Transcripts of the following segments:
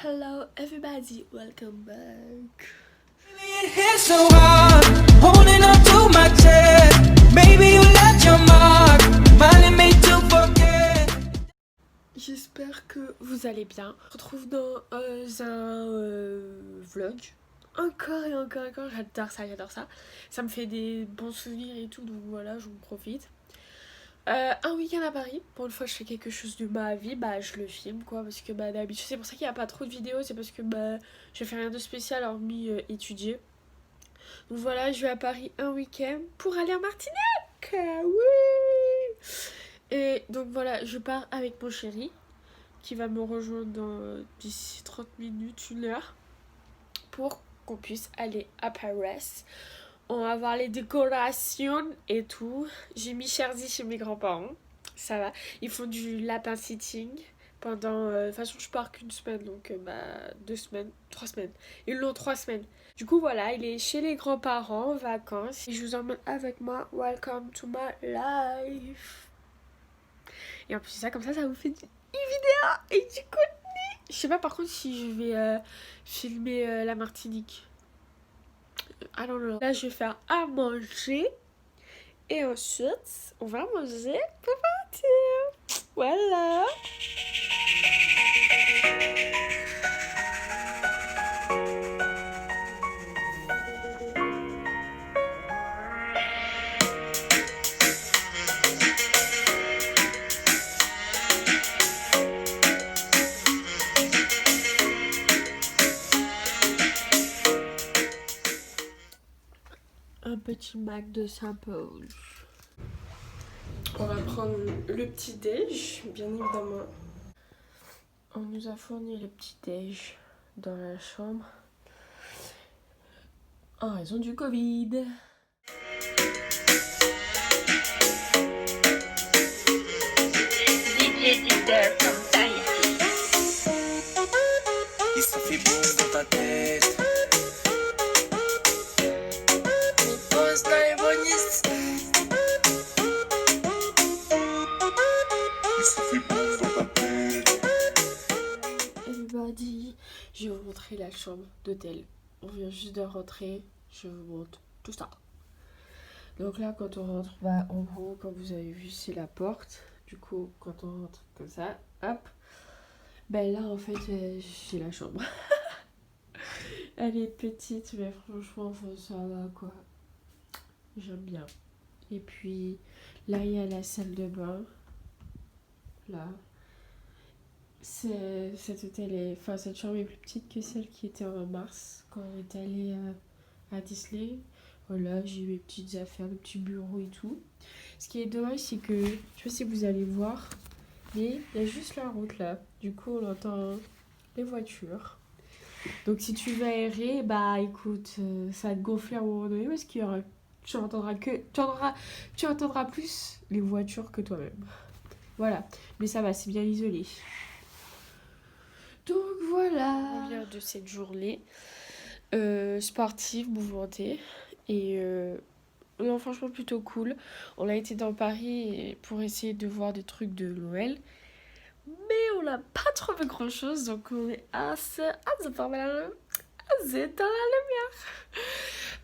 Hello everybody, welcome back. It's so hard, holding on to my chest. Maybe you left your mark, reminding me to forget. J'espère que vous allez bien. On se retrouve dans un vlog. Encore et encore et encore, j'adore ça. Ça me fait des bons souvenirs et tout, donc voilà, j'en profite. Un week-end à Paris, pour une fois je fais quelque chose de ma vie, bah je le filme quoi, parce que bah d'habitude c'est pour ça qu'il n'y a pas trop de vidéos, c'est parce que bah je fais rien de spécial hormis étudier. Donc voilà, je vais à Paris un week-end pour aller en Martinique. Oui. Et donc voilà, je pars avec mon chéri qui va me rejoindre d'ici 30 minutes, 1 heure pour qu'on puisse aller à Paris. On va voir les décorations et tout. J'ai mis Cherzy chez mes grands-parents. Ça va. Ils font du lapin sitting pendant... de toute façon, je pars qu'une semaine, donc 2 semaines, 3 semaines. Ils l'ont 3 semaines. Du coup, voilà, il est chez les grands-parents en vacances. Et je vous emmène avec moi. Welcome to my life. Et en plus, ça, comme ça vous fait une vidéo et du contenu. Je sais pas par contre si je vais filmer la Martinique. Ah non, non. Là, je vais faire à manger. Et ensuite, on va manger pour partir. Voilà. Un petit Mac de Saint-Paul. On va prendre le petit déj, bien évidemment. On nous a fourni le petit déj dans la chambre en raison du Covid. Et ça fait boum dans ta tête. Pose dans les bonus. Et ça fait boum dans ta tête. Everybody, je vais vous montrer la chambre d'hôtel. On vient juste de rentrer, je vous montre tout ça. Donc là, quand on rentre, bah, en gros, comme vous avez vu, c'est la porte. Du coup, quand on rentre comme ça, hop, ben là, en fait, c'est la chambre. Elle est petite, mais franchement, ça va, quoi. J'aime bien. Et puis, là, il y a la salle de bain. Là. Cet hôtel est... Enfin, cette chambre est plus petite que celle qui était en mars, quand on est allé à Disney. Voilà, j'ai mes petites affaires, le petit bureau et tout. Ce qui est dommage, c'est que, je sais pas si vous allez voir, mais il y a juste la route là. Du coup, on entend les voitures. Donc, si tu veux aérer, bah écoute, ça va te gonfler à un moment donné parce qu'il y aura, tu entendras plus les voitures que toi-même. Voilà, mais ça va, c'est bien isolé. Donc voilà. On vient de cette journée sportive, mouvementée. Et non, franchement, plutôt cool. On a été dans Paris pour essayer de voir des trucs de Noël. Mais on n'a pas trouvé grand chose. Donc on est assez dans la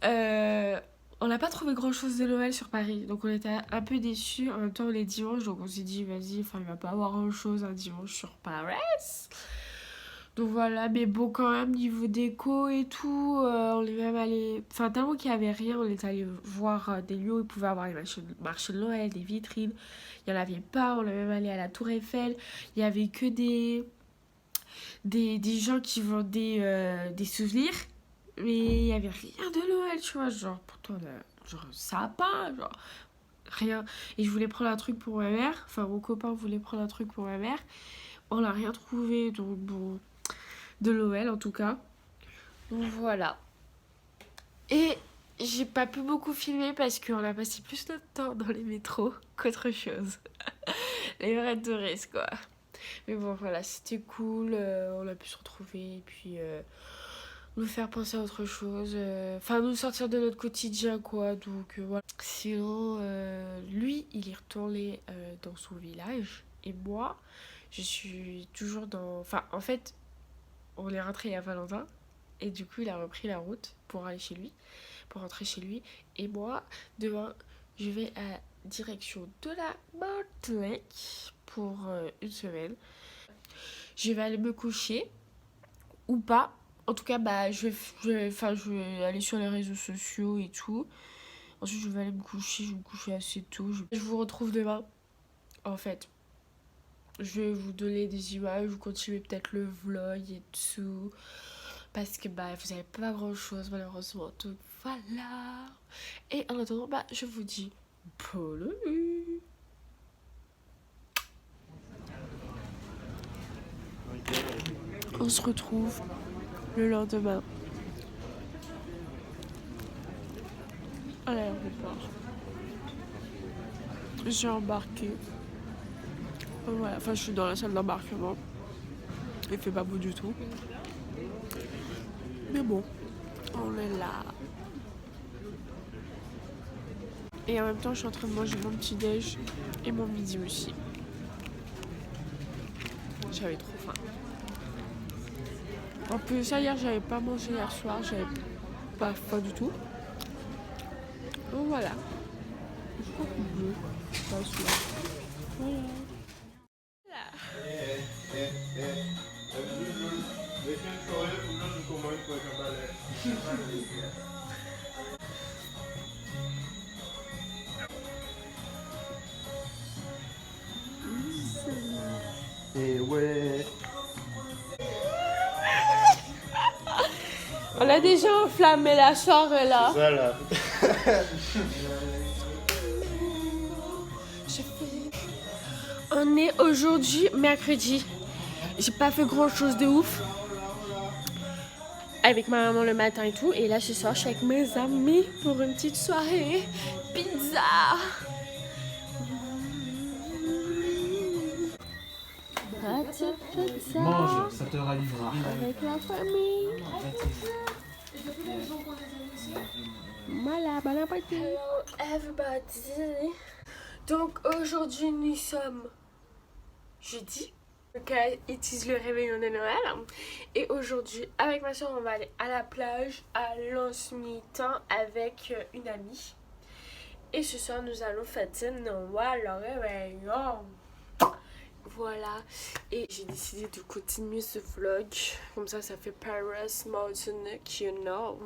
lumière. On n'a pas trouvé grand chose de Noël sur Paris. Donc on était un peu déçus. En même temps, on est dimanche. Donc on s'est dit, vas-y, enfin, il va pas avoir grand chose un dimanche sur Paris. Donc voilà, mais bon, quand même, niveau déco et tout, on est même allé. Enfin, tellement qu'il n'y avait rien, on est allé voir des lieux où il pouvait avoir les marchés de Noël, des vitrines. Il n'y en avait pas, on est même allé à la Tour Eiffel. Il n'y avait que des gens qui vendaient des souvenirs. Mais il n'y avait rien de Noël, tu vois. Genre, pourtant, genre, sapin, genre, rien. Et je voulais prendre un truc pour ma mère. Enfin, mon copain voulait prendre un truc pour ma mère. On n'a rien trouvé, donc bon. De Noël en tout cas. Donc voilà. Et j'ai pas pu beaucoup filmer parce qu'on a passé plus notre temps dans les métros qu'autre chose. Les vrais touristes quoi. Mais bon voilà, c'était cool. On a pu se retrouver et puis nous faire penser à autre chose. Enfin nous sortir de notre quotidien quoi. Donc voilà. Sinon, lui il est retourné dans son village. Et moi, je suis toujours dans... Enfin en fait... on est rentré il y a pas longtemps. Et du coup, il a repris la route pour aller chez lui, pour rentrer chez lui. Et moi, demain, je vais à direction de la Martinique pour une semaine. Je vais aller me coucher ou pas. En tout cas, bah, je vais aller sur les réseaux sociaux et tout. Ensuite, je vais aller me coucher. Je vais me coucher assez tôt. Je vous retrouve demain. En fait, je vais vous donner des images. Vous continuez peut-être le vlog et tout. Parce que bah, vous n'avez pas grand chose malheureusement. Donc voilà. Et en attendant, bah, je vous dis bonne nuit. On se retrouve le lendemain à l'aéroport. J'ai embarqué. Voilà, enfin je suis dans la salle d'embarquement. Il fait pas beau du tout. Mais bon, on est là. Et en même temps, je suis en train de manger mon petit déj et mon midi aussi. J'avais trop faim. En plus, ça hier, j'avais pas mangé hier soir, j'avais pas faim du tout. Donc voilà. Je crois que bleu. Pas sûr. Voilà. Et ouais. On a déjà enflammé la soirée là. Voilà. On est aujourd'hui mercredi. J'ai pas fait grand chose de ouf. Avec ma maman le matin et tout. Et là ce soir je suis avec mes amis pour une petite soirée pizza. Mange, ça te ravivera. Avec la famille. Voilà, bon appétit. Hello everybody. Donc aujourd'hui nous sommes jeudi. Donc it is le réveillon de Noël. Et aujourd'hui avec ma soeur on va aller à la plage à Lens-Mitan avec une amie. Et ce soir nous allons fêter Noël le réveillon. Voilà, et j'ai décidé de continuer ce vlog, comme ça fait Paris Martinique, you know.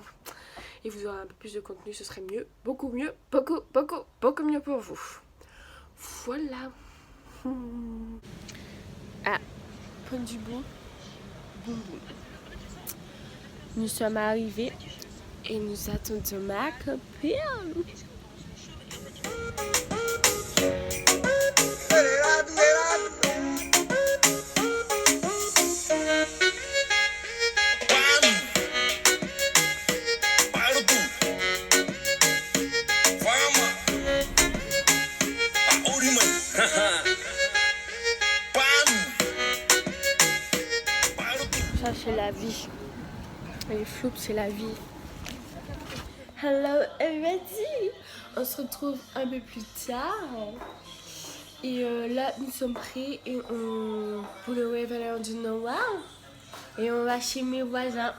Et vous aurez un peu plus de contenu, ce serait mieux, beaucoup mieux, beaucoup mieux pour vous. Voilà. Ah, point du bout, boum boum. Nous sommes arrivés et nous attendons ma copine. Ça c'est la vie. Les flops c'est la vie. Hello everybody. On se retrouve un peu plus tard. Et là nous sommes prêts et pour le réveillon du Noël. Et on va chez mes voisins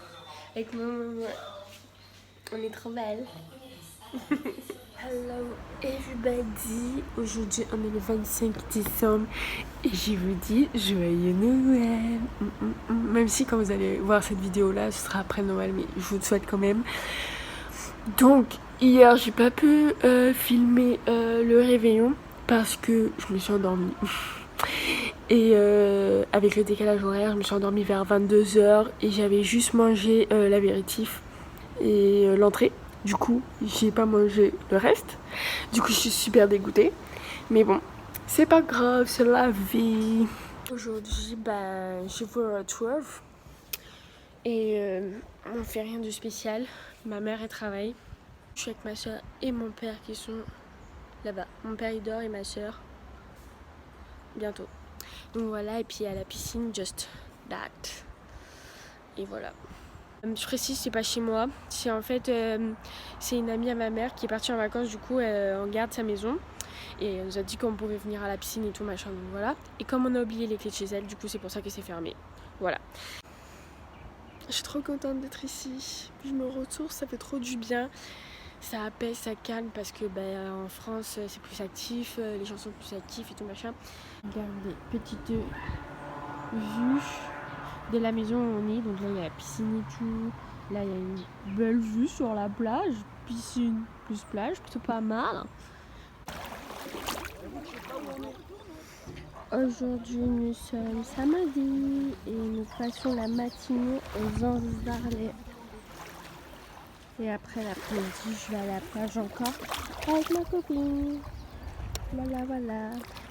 avec ma maman. On est trop belles. Hello everybody. Aujourd'hui on est le 25 décembre et je vous dis joyeux Noël. Même si quand vous allez voir cette vidéo là ce sera après Noël, mais je vous le souhaite quand même. Donc hier j'ai pas pu filmer le réveillon parce que je me suis endormie. Et avec le décalage horaire je me suis endormie vers 22h et j'avais juste mangé l'apéritif et l'entrée. Du coup, j'ai pas mangé le reste. Du coup, je suis super dégoûtée. Mais bon, c'est pas grave, c'est la vie. Aujourd'hui, je vous retrouve. Et on fait rien de spécial. Ma mère, elle travaille. Je suis avec ma soeur et mon père qui sont là-bas. Mon père, il dort et ma soeur, bientôt. Donc voilà, et puis à la piscine, just that. Et voilà. Je précise, c'est pas chez moi, c'est en fait c'est une amie à ma mère qui est partie en vacances, du coup on garde sa maison et elle nous a dit qu'on pouvait venir à la piscine et tout machin, donc voilà. Et comme on a oublié les clés de chez elle, du coup c'est pour ça que c'est fermé, voilà. Je suis trop contente d'être ici. Je me ressource, ça fait trop du bien. Ça apaise, ça calme parce que en France c'est plus actif, les gens sont plus actifs et tout machin. Regardez, petite vue de la maison où on est. Donc là il y a la piscine et tout. Là il y a une belle vue sur la plage. Piscine plus plage, plutôt pas mal. Aujourd'hui nous sommes samedi et nous passons la matinée aux Anses d'Arlet. Et après l'après-midi, je vais à la plage encore avec ma copine. Voilà, voilà.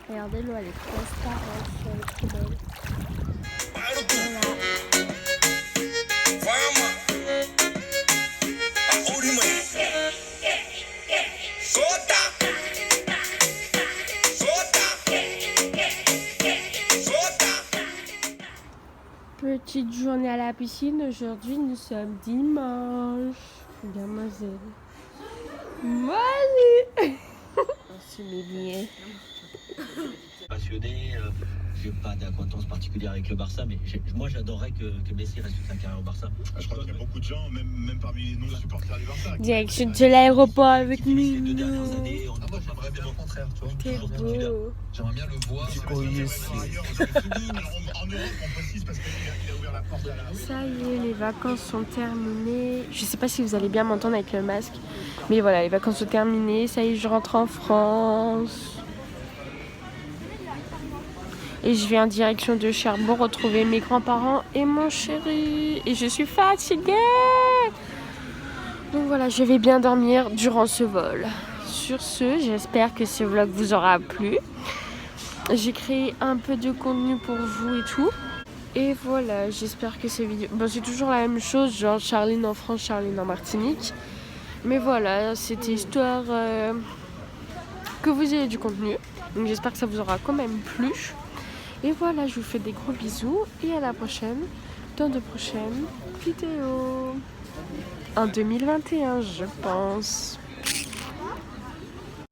Regardez l'eau, elle est transparente, elle est trop belle. Voilà. Petite journée à la piscine. Aujourd'hui, nous sommes dimanche. Mademoiselle. Molly. C'est mes billets. Passionné, j'ai pas d'acquaintance particulière avec le Barça, mais moi j'adorerais que Messi reste toute sa carrière au Barça. Je crois qu'il y a beaucoup de gens, même parmi les non-supporters du Barça. Direction de l'aéroport avec Ces nous. 2 dernières années, on Moi j'aimerais bien au contraire, tu vois. T'es beau. J'aimerais bien le voir. En Europe, on précise parce qu'il a ouvert la porte à la. Ça y est, les vacances sont terminées. Je sais pas si vous allez bien m'entendre avec le masque. Mais voilà, les vacances sont terminées. Ça y est, je rentre en France. Et je vais en direction de Cherbourg retrouver mes grands-parents et mon chéri. Et je suis fatiguée. Donc voilà, je vais bien dormir durant ce vol. Sur ce, j'espère que ce vlog vous aura plu. J'ai créé un peu de contenu pour vous et tout. Et voilà, j'espère que ces vidéos... Bon, c'est toujours la même chose, genre Charline en France, Charline en Martinique. Mais voilà, c'était histoire que vous ayez du contenu. Donc j'espère que ça vous aura quand même plu. Et voilà, je vous fais des gros bisous et à la prochaine dans de prochaines vidéos. En 2021, je pense.